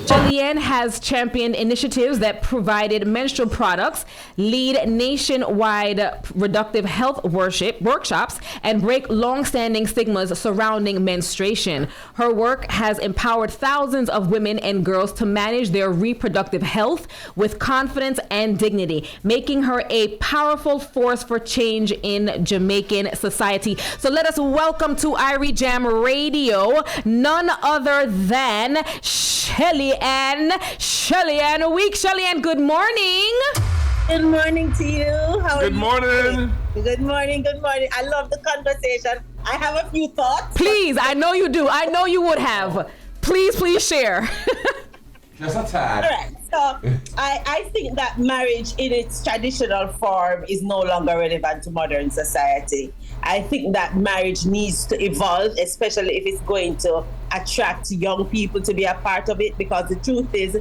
Shelly-Ann has championed initiatives that provided menstrual products, lead nationwide reproductive health workshops, and break long-standing stigmas surrounding menstruation. Her work has empowered thousands of women and girls to manage their reproductive health with confidence and dignity, making her a powerful force for change in Jamaican society. So let us welcome to Irie Jam Radio none other than Shelly-Ann Weeks. Shelly-Ann, good morning. Good morning to you. Good morning. Good morning. I love the conversation. I have a few thoughts. Please, I know you do. I know you would have. Please share. Just a tad. All right. So I think that marriage in its traditional form is no longer relevant to modern society. I think that marriage needs to evolve, especially if it's going to attract young people to be a part of it, because the truth is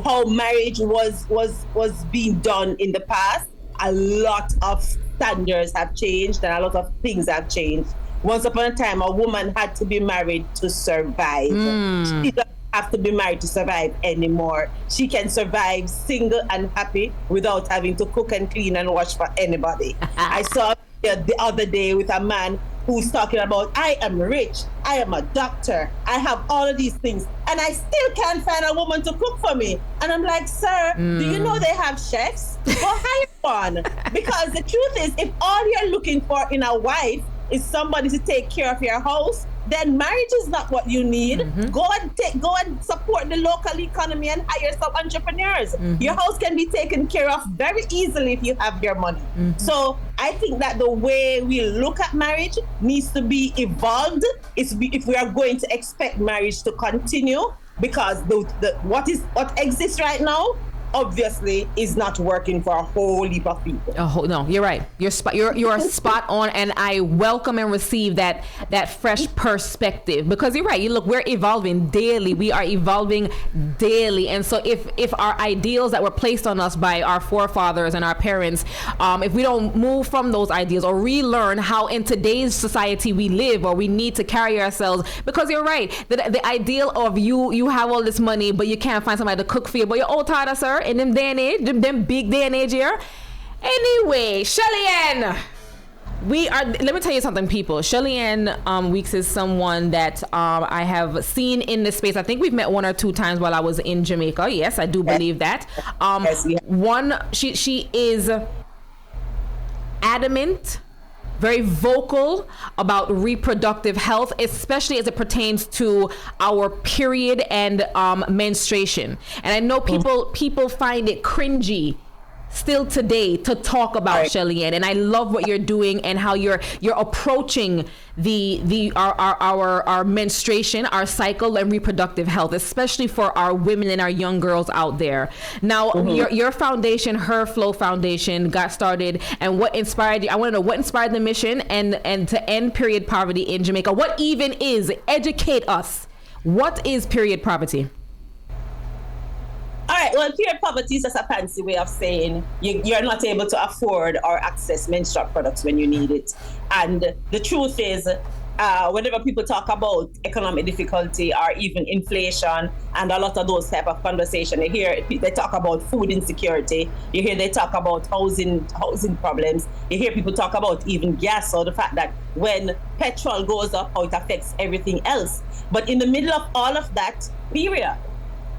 how marriage was being done in the past, a lot of standards have changed and a lot of things have changed. Once upon a time, a woman had to be married to survive. She doesn't have to be married to survive anymore. She can survive single and happy without having to cook and clean and wash for anybody. I saw the other day with a man who's talking about, I am rich, I am a doctor, I have all of these things, and I still can't find a woman to cook for me. And I'm like, sir, do you know they have chefs? Go hire one. Because the truth is, if all you're looking for in a wife is somebody to take care of your house, then marriage is not what you need. Go and support the local economy and hire some entrepreneurs. Your house can be taken care of very easily if you have your money. So I think that the way we look at marriage needs to be evolved if we are going to expect marriage to continue, because what exists right now obviously is not working for a whole heap of people. Oh no, you're right. You're spot on, and I welcome and receive that fresh perspective, because you're right. We're evolving daily. We are evolving daily, and so if our ideals that were placed on us by our forefathers and our parents, if we don't move from those ideals or relearn how in today's society we live or we need to carry ourselves, because you're right. The ideal of you have all this money but you can't find somebody to cook for you, but you're old tired, sir. In them day and age, them big day and age here. Anyway, Shelly-Ann, let me tell you something, people. Shelly-Ann Weeks is someone that I have seen in this space. I think we've met one or two times while I was in Jamaica. Yes, I do believe that. She is adamant, very vocal about reproductive health, especially as it pertains to our period and menstruation. And I know people find it cringy still today to talk about Shelly-Ann, and I love what you're doing and how you're approaching our menstruation, our cycle, and reproductive health, especially for our women and our young girls out there. Now, your foundation, Her Flow Foundation, got started, and what inspired you? I want to know what inspired the mission and to end period poverty in Jamaica. What even is? Educate us. What is period poverty? All right, well, period poverty is just a fancy way of saying you're not able to afford or access menstrual products when you need it. And the truth is, whenever people talk about economic difficulty or even inflation and a lot of those type of conversation, you hear they talk about food insecurity, you hear they talk about housing problems, you hear people talk about even gas, or the fact that when petrol goes up, how it affects everything else. But in the middle of all of that, period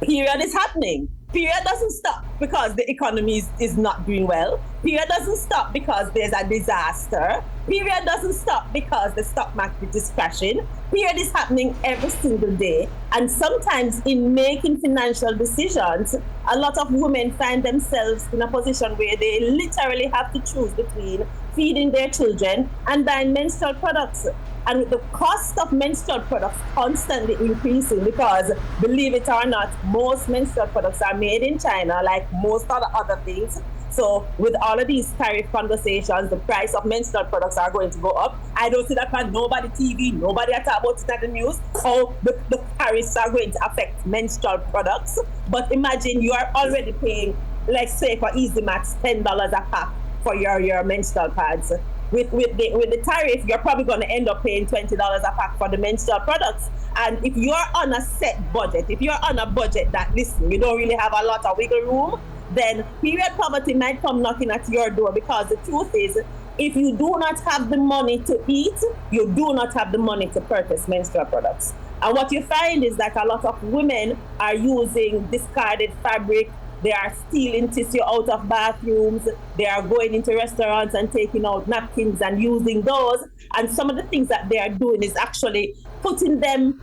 is happening. Period doesn't stop because the economy is not doing well. Period doesn't stop because there's a disaster. Period doesn't stop because the stock market is crashing. Period is happening every single day. And sometimes in making financial decisions, a lot of women find themselves in a position where they literally have to choose between feeding their children and buying menstrual products. And with the cost of menstrual products constantly increasing, because believe it or not, most menstrual products are made in China, like most other things. So with all of these tariff conversations, the price of menstrual products are going to go up. I don't see that on nobody TV, nobody talk about it at the news, how the tariffs are going to affect menstrual products. But imagine you are already paying, let's say for Easy Max, $10 a pack for your menstrual pads. with the tariff, you're probably going to end up paying $20 a pack for the menstrual products. And if you're on a set budget, if you're on a budget that, listen, you don't really have a lot of wiggle room, then period poverty might come knocking at your door, because the truth is, if you do not have the money to eat, you do not have the money to purchase menstrual products. And what you find is that a lot of women are using discarded fabric. They are stealing tissue out of bathrooms. They are going into restaurants and taking out napkins and using those. And some of the things that they are doing is actually putting them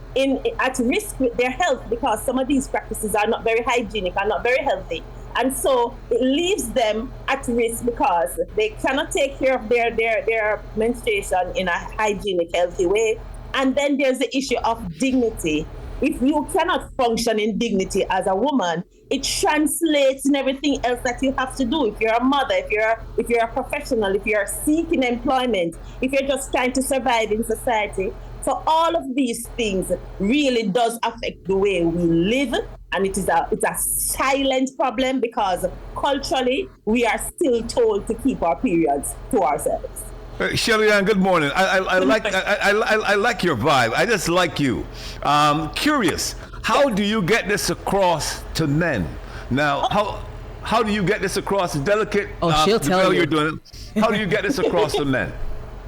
at risk with their health, because some of these practices are not very hygienic and not very healthy. And so it leaves them at risk because they cannot take care of their menstruation in a hygienic, healthy way. And then there's the issue of dignity. If you cannot function in dignity as a woman, it translates in everything else that you have to do. If you're a mother, if you're a professional, if you're seeking employment, if you're just trying to survive in society. So all of these things really does affect the way we live, and it's a silent problem, because culturally we are still told to keep our periods to ourselves. Shelly-Ann, good morning. I like your vibe. I just like you. Curious, how do you get this across to men? Now, how do you get this across? Delicate. She'll tell you. You're doing it. How do you get this across to men?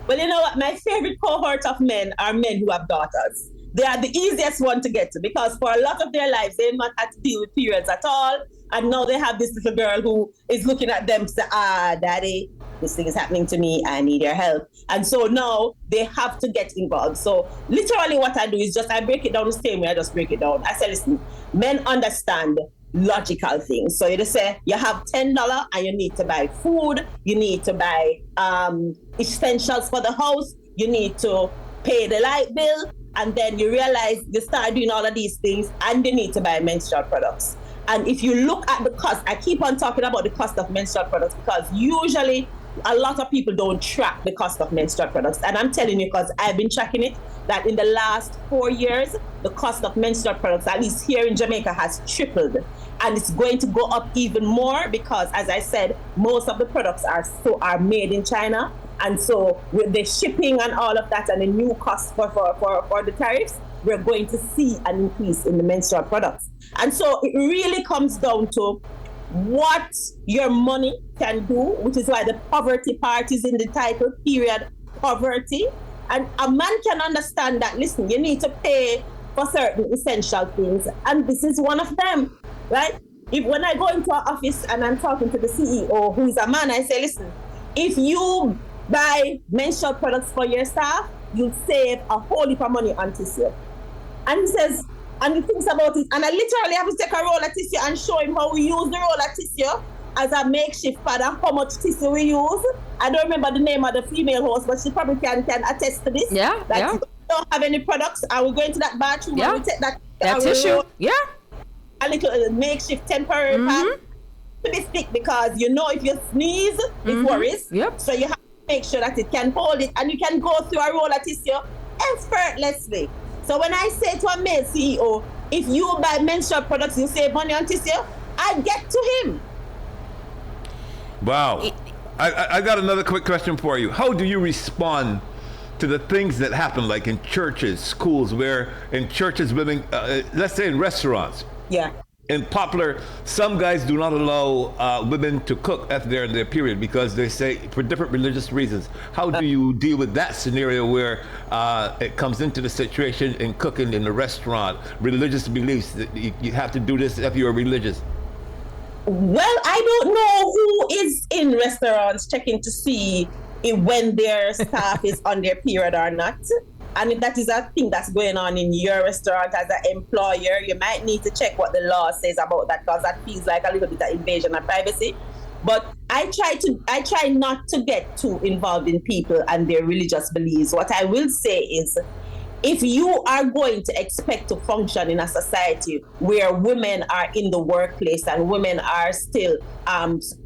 Well, you know what? My favorite cohort of men are men who have daughters. They are the easiest one to get to, because for a lot of their lives, they've not had to deal with periods at all. And now they have this little girl who is looking at them say, daddy, this thing is happening to me, I need your help. And so now they have to get involved. So literally what I do is I break it down the same way I just break it down. I say, listen, men understand logical things. So you just say you have $10 and you need to buy food, you need to buy essentials for the house, you need to pay the light bill, and then you realize you start doing all of these things and you need to buy menstrual products. And if you look at the cost, I keep on talking about the cost of menstrual products, because usually a lot of people don't track the cost of menstrual products. And I'm telling you, because I've been tracking it, that in the last 4 years, the cost of menstrual products, at least here in Jamaica, has tripled. And it's going to go up even more because, as I said, most of the products are made in China. And so with the shipping and all of that and the new cost for the tariffs, we're going to see an increase in the menstrual products. And so it really comes down to what your money can do, which is why the poverty part is in the title, period poverty. And a man can understand that, listen, you need to pay for certain essential things, and this is one of them, right? When I go into an office and I'm talking to the CEO, who is a man, I say, listen, if you buy menstrual products for your staff, you'll save a whole heap of money on tissue. And he says, and he thinks about it, and I literally have to take a roll of tissue and show him how we use the roll of tissue as a makeshift pad and how much tissue we use. I don't remember the name of the female host, but she probably can attest to this. Yeah, that we don't have any products, and we go into that bathroom and we take that tissue. A little makeshift temporary pad to be thick, because if you sneeze, it worries. Yep. So you have to make sure that it can hold it, and you can go through a roll of tissue effortlessly. So when I say to a male CEO, if you buy menstrual products, you save money on tissue, I get to him. Wow. I got another quick question for you. How do you respond to the things that happen, like in churches, schools, where in churches, women, let's say in restaurants? Yeah. In popular, some guys do not allow women to cook after they're in their period because they say for different religious reasons. How do you deal with that scenario where it comes into the situation in cooking in the restaurant, religious beliefs that you have to do this if you're religious? Well, I don't know who is in restaurants checking to see when their staff is on their period or not. And if that is a thing that's going on in your restaurant as an employer, you might need to check what the law says about that, because that feels like a little bit of invasion of privacy. But I try not to get too involved in people and their religious beliefs. What I will say is, if you are going to expect to function in a society where women are in the workplace and women are still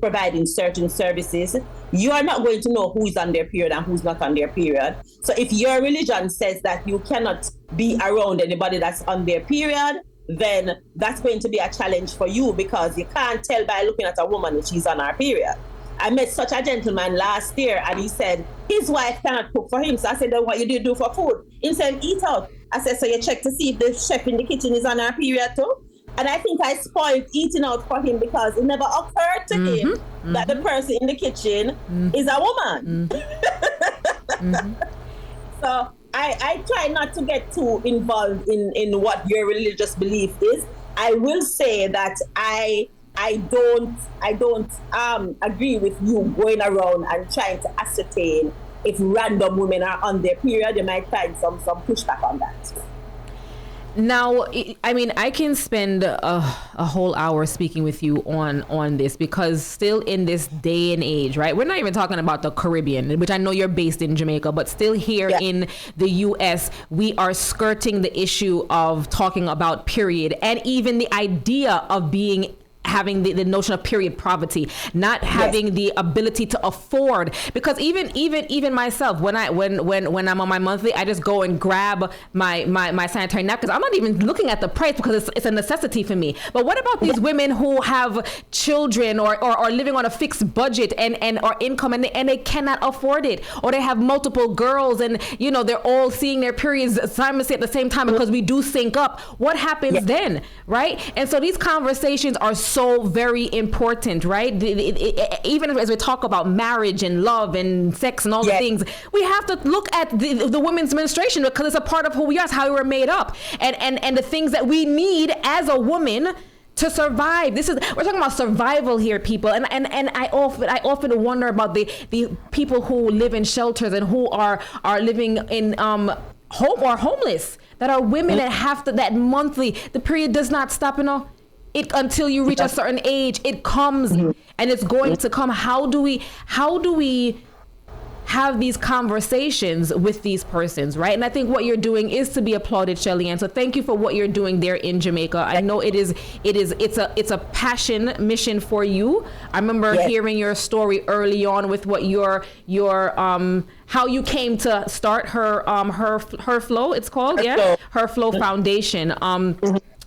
providing certain services, you are not going to know who is on their period and who's not on their period. So if your religion says that you cannot be around anybody that's on their period, then that's going to be a challenge for you, because you can't tell by looking at a woman if she's on her period. I met such a gentleman last year, and he said his wife cannot cook for him. So I said, then what you do for food? He said, eat out. I said, so you check to see if the chef in the kitchen is on her period too? And I think I spoiled eating out for him because it never occurred to him that the person in the kitchen is a woman. So I try not to get too involved in what your religious belief is. I will say that I don't agree with you going around and trying to ascertain if random women are on their period. You might find some pushback on that. Now, I mean, I can spend a whole hour speaking with you on this, because still in this day and age, right? We're not even talking about the Caribbean, which I know you're based in Jamaica, but still here in the U.S., we are skirting the issue of talking about period, and even the idea of having the notion of period poverty, not having the ability to afford, because even myself, when I'm on my monthly, I just go and grab my sanitary napkins. I'm not even looking at the price because it's a necessity for me. But what about these women who have children or are living on a fixed budget and or income, and they cannot afford it, or they have multiple girls and they're all seeing their periods simultaneously at the same time, because we do sync up. What happens then, right? And so these conversations are so very important, right? Even as we talk about marriage and love and sex and all the things, we have to look at the women's menstruation, because it's a part of who we are, it's how we were made up, and the things that we need as a woman to survive. We're talking about survival here, people, and I often wonder about the people who live in shelters and who are living in homeless, that are women that have to, that monthly, the period does not stop, it until you reach a certain age. It comes and it's going to come. How do we have these conversations with these persons, right? And I think what you're doing is to be applauded, Shelly-Ann. So thank you for what you're doing there in Jamaica. I know it's a passion mission for you. I remember hearing your story early on with what your how you came to start her flow, it's called, Her Flow Foundation.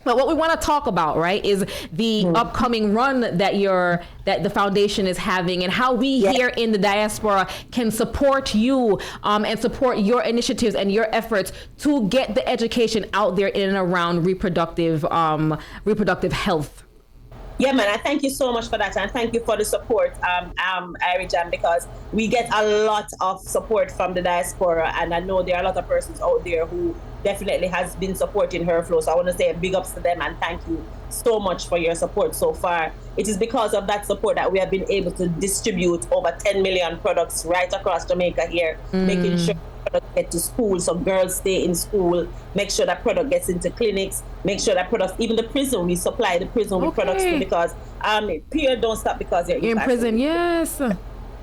But what we want to talk about, right, is the upcoming run that the foundation is having, and how we here in the diaspora can support you and support your initiatives and your efforts to get the education out there in and around reproductive health. Yeah, man, I thank you so much for that, and thank you for the support, Irie, because we get a lot of support from the diaspora, and I know there are a lot of persons out there who definitely has been supporting Her Flow. So I want to say big ups to them, and thank you so much for your support so far. It is because of that support that we have been able to distribute over 10 million products right across Jamaica here, making sure products get to school, so girls stay in school, make sure that product gets into clinics, make sure that products, even the prison, we supply the prison with products too, because period don't stop because you're in prison. Yes.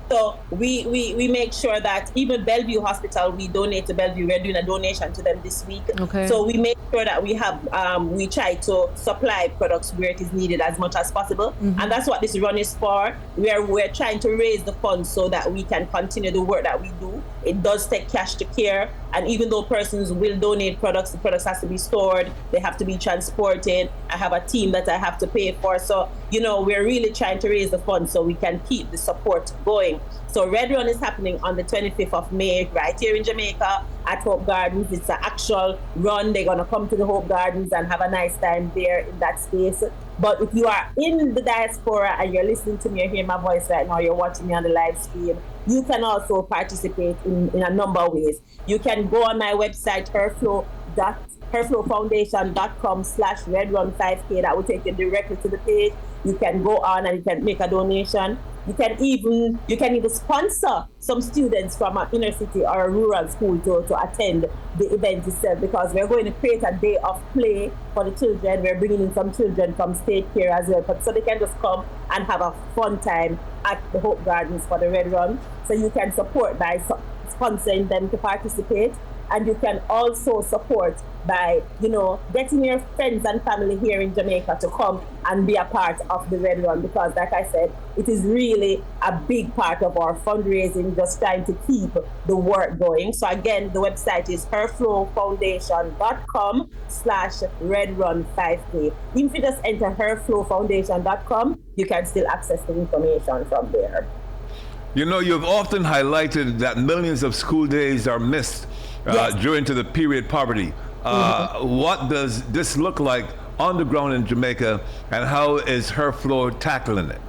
So we make sure that even Bellevue Hospital, we donate to Bellevue. We're doing a donation to them this week. Okay. So we make sure that we have, we try to supply products where it is needed as much as possible. And that's what this run is for. We're trying to raise the funds so that we can continue the work that we do. It does take cash to care. And even though persons will donate products, the products have to be stored, they have to be transported. I have a team that I have to pay for. So, we're really trying to raise the funds so we can keep the support going. So Red Run is happening on the 25th of May right here in Jamaica at Hope Gardens. It's an actual run. They're going to come to the Hope Gardens and have a nice time there in that space. But if you are in the diaspora and you're listening to me or hearing my voice right now, you're watching me on the live stream, you can also participate in a number of ways. You can go on my website, herflowfoundation.com/redrun5k. That will take you directly to the page. You can go on and you can make a donation. You can even sponsor some students from an inner city or a rural school to attend the event itself, because we're going to create a day of play for the children. We're bringing in some children from state care as well, so they can just come and have a fun time at the Hope Gardens for the Red Run. So you can support by sponsoring them to participate. And you can also support by, getting your friends and family here in Jamaica to come and be a part of the Red Run, because like I said, it is really a big part of our fundraising, just trying to keep the work going. So again, the website is herflowfoundation.com/redrun5k. If you just enter herflowfoundation.com, you can still access the information from there. You know, you've often highlighted that millions of school days are missed during to the period poverty. What does this look like on the ground in Jamaica, and how is Her Floor tackling it?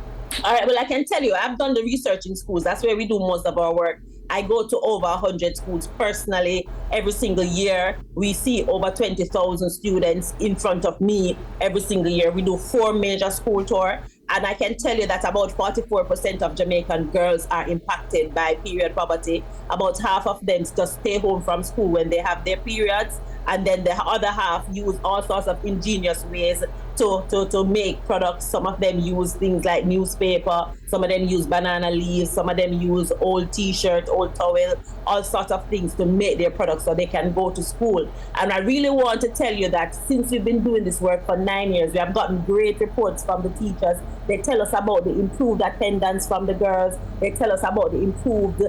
All right, well, I can tell you, I've done the research in schools. That's where we do most of our work. I go to over 100 schools personally every single year. We see over 20,000 students in front of me every single year. We do 4 major school tours. And I can tell you that about 44% of Jamaican girls are impacted by period poverty. About half of them just stay home from school when they have their periods. And then the other half use all sorts of ingenious ways to make products. Some of them use things like newspaper, some of them use banana leaves, some of them use old t-shirt, old towel, all sorts of things to make their products so they can go to school. And I really want to tell you that since we've been doing this work for 9 years, we have gotten great reports from the teachers. They tell us about the improved attendance from the girls. They tell us about the improved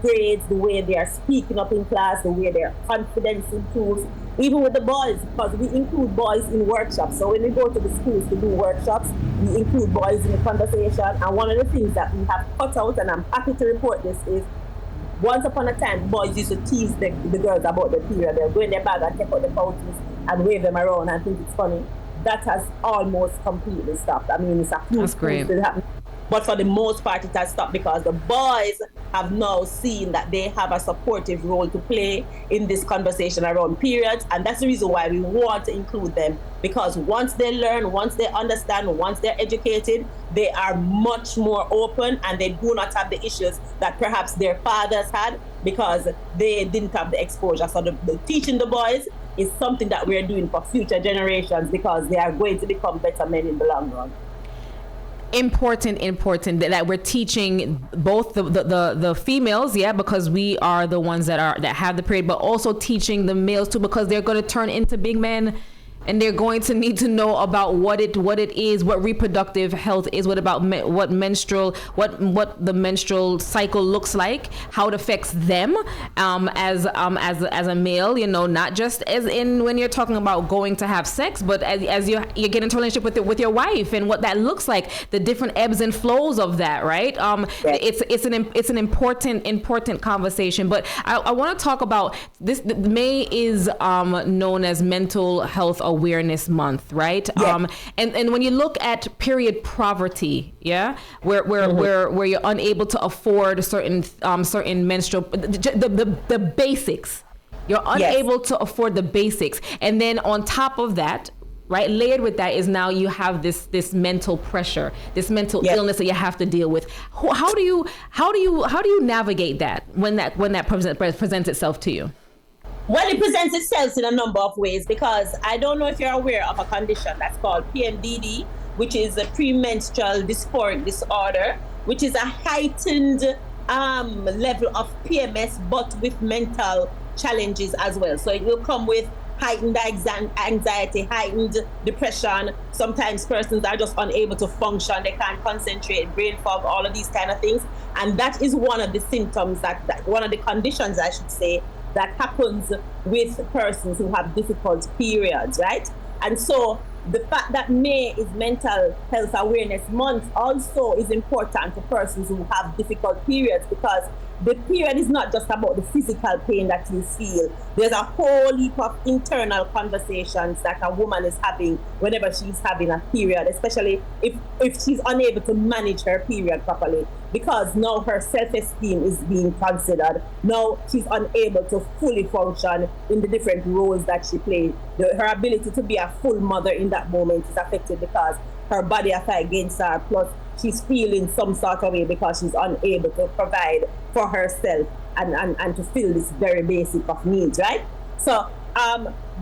grades, the way they are speaking up in class, the way their confidence improves. Even with the boys, because we include boys in workshops. So when we go to the schools to do workshops, we include boys in the conversation. And one of the things that we have cut out, and I'm happy to report this, is once upon a time, boys used to tease the girls about the period. They'll go in their bag and take out the pouches and wave them around and think it's funny. That has almost completely stopped. I mean, it's a few things that happen. But for the most part, it has stopped because the boys have now seen that they have a supportive role to play in this conversation around periods. And that's the reason why we want to include them. Because once they learn, once they understand, once they're educated, they are much more open and they do not have the issues that perhaps their fathers had because they didn't have the exposure. So the teaching the boys is something that we're doing for future generations because they are going to become better men in the long run. Important that we're teaching both the females, because we are the ones that have the period, but also teaching the males too, because they're going to turn into big men and they're going to need to know about what it is, what reproductive health is, what the menstrual cycle looks like, how it affects them as a male, not just as in when you're talking about going to have sex, but as you get into a relationship with your wife and what that looks like, the different ebbs and flows of that, right? It's an important conversation. But I want to talk about this. May is known as Mental Health Awareness Month, right? Yeah. And when you look at period poverty, where you're unable to afford certain menstrual the basics, you're unable to afford the basics, and then on top of that, right, layered with that is now you have this mental pressure, this mental illness that you have to deal with. How do you navigate that when that presents itself to you? Well, it presents itself in a number of ways because I don't know if you're aware of a condition that's called PMDD, which is a premenstrual dysphoric disorder, which is a heightened level of PMS, but with mental challenges as well. So it will come with heightened anxiety, heightened depression. Sometimes persons are just unable to function. They can't concentrate, brain fog, all of these kind of things. And that is one of the symptoms that one of the conditions, I should say, that happens with persons who have difficult periods, right? And so the fact that May is Mental Health Awareness Month also is important for persons who have difficult periods because the period is not just about the physical pain that you feel. There's a whole heap of internal conversations that a woman is having whenever she's having a period, especially if she's unable to manage her period properly, because now her self-esteem is being considered. Now she's unable to fully function in the different roles that she plays. Her ability to be a full mother in that moment is affected because her body is against her, plus she's feeling some sort of way because she's unable to provide for herself and to fill this very basic of needs, right? So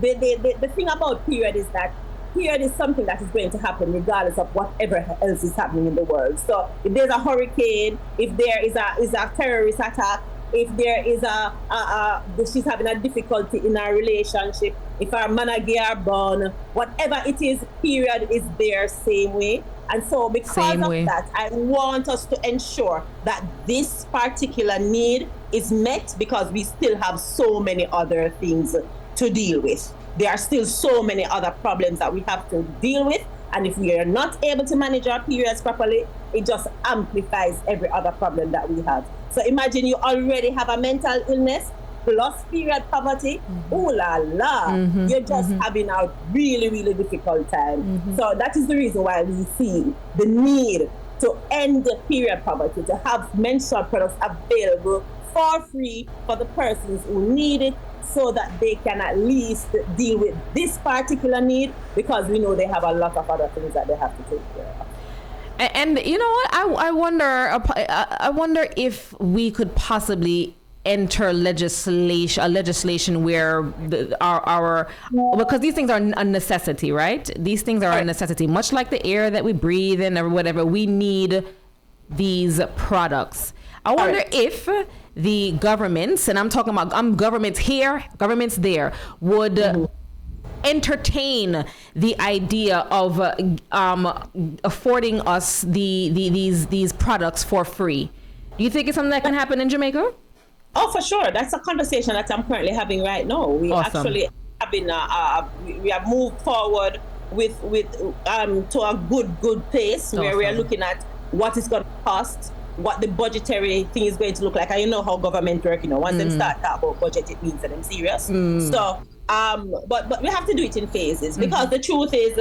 the thing about period is that period is something that is going to happen regardless of whatever else is happening in the world. So if there's a hurricane, if there is a terrorist attack, if there is she's having a difficulty in her relationship, if her managi are born, whatever it is, period is there same way. And so because of that, I want us to ensure that this particular need is met because we still have so many other things to deal with. There are still so many other problems that we have to deal with. And if we are not able to manage our periods properly, it just amplifies every other problem that we have. So imagine you already have a mental illness plus period poverty. Ooh la la, you're just having a really, really difficult time. So that is the reason why we see the need to end the period poverty, to have menstrual products available for free for the persons who need it, so that they can at least deal with this particular need, because we know they have a lot of other things that they have to take care of. And you know what? I wonder if we could possibly enter legislation where because these things are a necessity, right? These things are a necessity, much like the air that we breathe in or whatever. We need these products. I wonder if the governments, and I'm talking about governments here, governments there, would entertain the idea of affording us these products for free. Do you think it's something that can happen in Jamaica? Oh, for sure. That's a conversation that I'm currently having right now. We actually have been we have moved forward with to a good pace where we are looking at what it's going to cost, what the budgetary thing is going to look like. And you know how government work, once them start talk about budget, it means that them serious. So, but we have to do it in phases, because the truth is,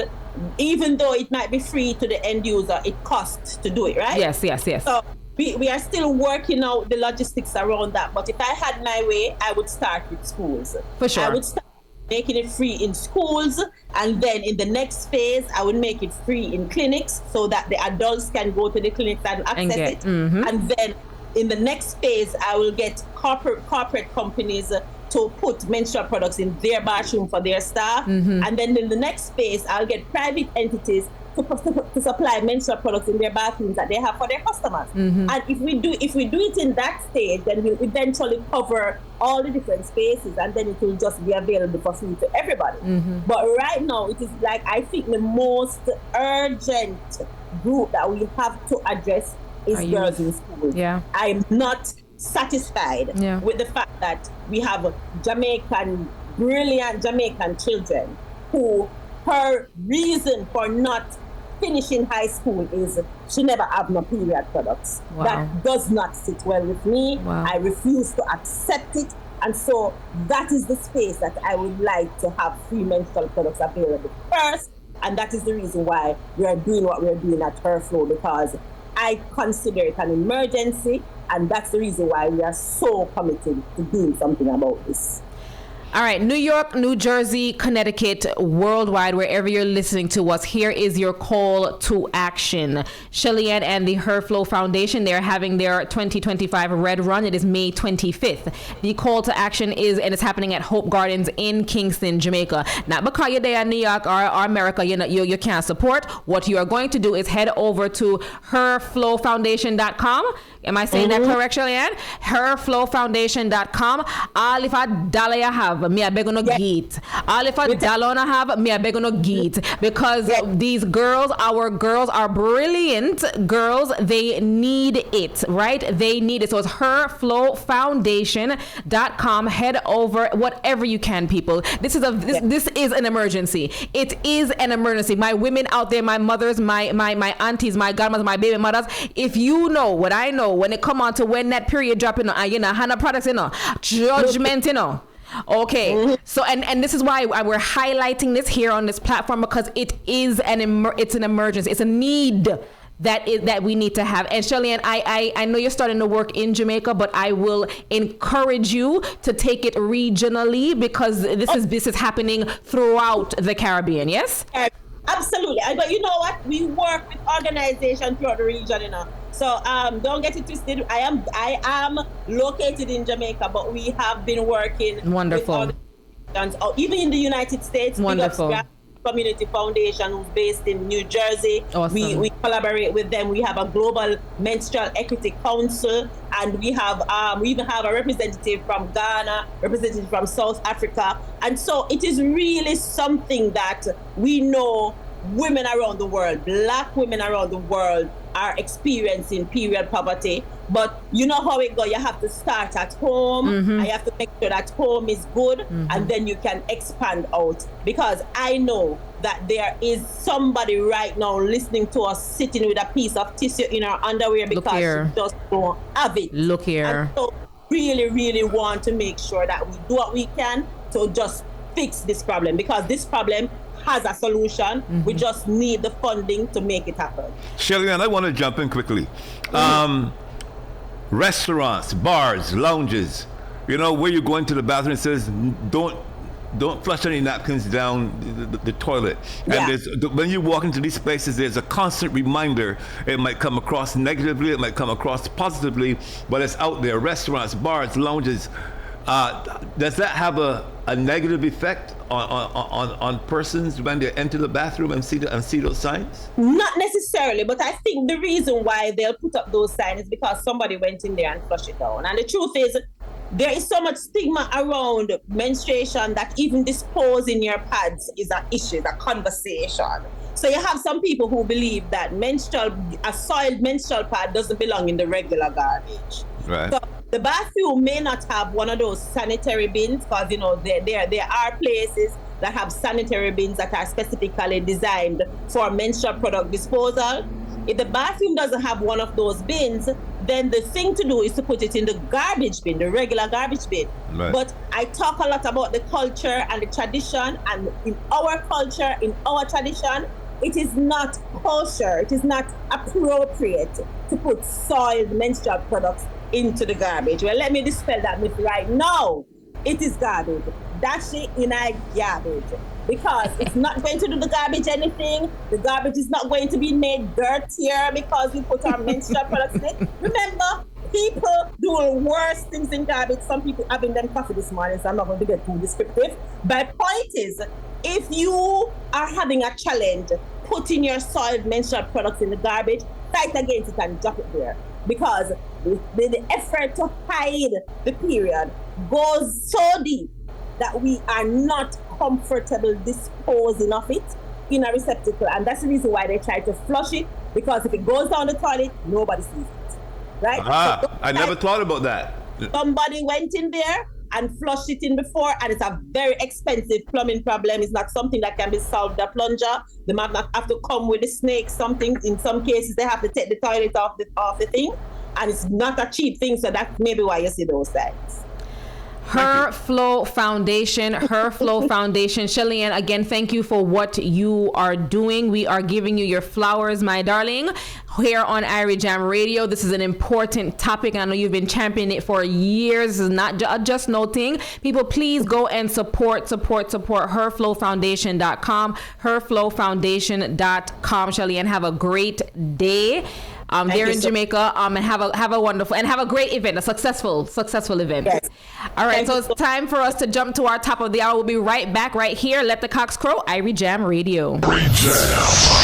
even though it might be free to the end user, it costs to do it, right? Yes. So we are still working out the logistics around that. But if I had my way, I would start with schools. For sure. I would start making it free in schools, and then in the next phase I would make it free in clinics, so that the adults can go to the clinics and access it. And then in the next phase I will get corporate companies to put menstrual products in their bathroom for their staff. And then in the next phase I'll get private entities to supply menstrual products in their bathrooms that they have for their customers. And if we do it in that stage, then we'll eventually cover all the different spaces, and then it will just be available for free to everybody. But right now, it is like, I think the most urgent group that we have to address is girls in school. I'm not satisfied with the fact that we have brilliant Jamaican children who, her reason for not finishing high school is she never have no period products. That does not sit well with me. I refuse to accept it. And so that is the space that I would like to have free menstrual products available first. And that is the reason why we are doing what we're doing at Her Flow, because I consider it an emergency. And that's the reason why we are so committed to doing something about this. All right, New York, New Jersey, Connecticut, worldwide, wherever you're listening to us, here is your call to action. Shelly-Ann and the Her Flow Foundation, they're having their 2025 Red Run. It is May 25th. The call to action is, and it's happening at Hope Gardens in Kingston, Jamaica. Not because you're there in New York or America, you can't support. What you are going to do is head over to herflowfoundation.com. Am I saying that correct, Shelly-Ann? Herflowfoundation.com. All if a dollar you have, me I beg on a get. All if a dollar I have, me I beg on a get. Because these girls, our girls are brilliant girls. They need it, right? They need it. So it's herflowfoundation.com. Head over, whatever you can, people. This is an emergency. It is an emergency. My women out there, my mothers, my aunties, my godmothers, my baby mothers, if you know what I know, when it come on to when that period drop, Hannah products, judgment, Okay, so and this is why we're highlighting this here on this platform, because it is an emergency. It's a need that we need to have. And Shelly-Ann, I know you're starting to work in Jamaica, but I will encourage you to take it regionally, because this is happening throughout the Caribbean. Yes. Absolutely. But you know what? We work with organizations throughout the region, So don't get it twisted. I am located in Jamaica, but we have been working with organizations, even in the United States. Wonderful. We have a community foundation who's based in New Jersey. Awesome. We collaborate with them. We have a global menstrual equity council, and we even have a representative from Ghana, representative from South Africa. And so it is really something that we know women around the world, Black women around the world, are experiencing period poverty. But you know how it goes. You have to start at home, and you have to make sure that home is good, and then you can expand out. Because I know that there is somebody right now listening to us sitting with a piece of tissue in our underwear because she just don't have it. Look here. And so really, really want to make sure that we do what we can to just fix this problem, because this problem has a solution. We just need the funding to make it happen. Shelly-Ann, I want to jump in quickly. Restaurants, bars, lounges, you know, where you go into the bathroom, it says don't flush any napkins down the toilet. Yeah. And when you walk into these places, there's a constant reminder. It might come across negatively, it might come across positively, but it's out there. Restaurants, bars, lounges. Does that have a negative effect on persons when they enter the bathroom and see those signs? Not necessarily, but I think the reason why they'll put up those signs is because somebody went in there and flushed it down. And the truth is, there is so much stigma around menstruation that even disposing your pads is an issue, a conversation. So you have some people who believe that a soiled menstrual pad doesn't belong in the regular garbage. Right. So the bathroom may not have one of those sanitary bins, because you know there are places that have sanitary bins that are specifically designed for menstrual product disposal. If the bathroom doesn't have one of those bins, then the thing to do is to put it in the garbage bin, the regular garbage bin. Right. But I talk a lot about the culture and the tradition, and in our culture, in our tradition, it is not kosher, it is not appropriate to put soiled menstrual products into the garbage. Well, let me dispel that myth right now. It is garbage. Dash it in a garbage, because it's not going to do the garbage anything. The garbage is not going to be made dirtier because we put our menstrual products in it. Remember, people do worse things in garbage. Some people having them coffee this morning, so I'm not going to get too descriptive. But point is, if you are having a challenge putting your soiled menstrual products in the garbage, fight against it and drop it there. Because the effort to hide the period goes so deep that we are not comfortable disposing of it in a receptacle. And that's the reason why they try to flush it, because if it goes down the toilet, nobody sees it. Right? So I never thought about that. Somebody went in there and flushed it in before, and it's a very expensive plumbing problem. It's not something that can be solved with a plunger. They might not have to come with a snake, something. In some cases, they have to take the toilet off the thing, and it's not a cheap thing, so that's maybe why you see those things. Her Flow Foundation. Shelly-Ann, again, thank you for what you are doing. We are giving you your flowers, my darling, here on Irie Jam Radio. This is an important topic, and I know you've been championing it for years. It's not just no thing. People, please go and support herflowfoundation.com, herflowfoundation.com. Shelly-Ann, have a great day. There in Jamaica, and have a wonderful and have a great event, a successful event. Yes. All right, so it's time for us to jump to our top of the hour. We'll be right back right here. Let the cocks crow. Irie Jam Radio. Jam.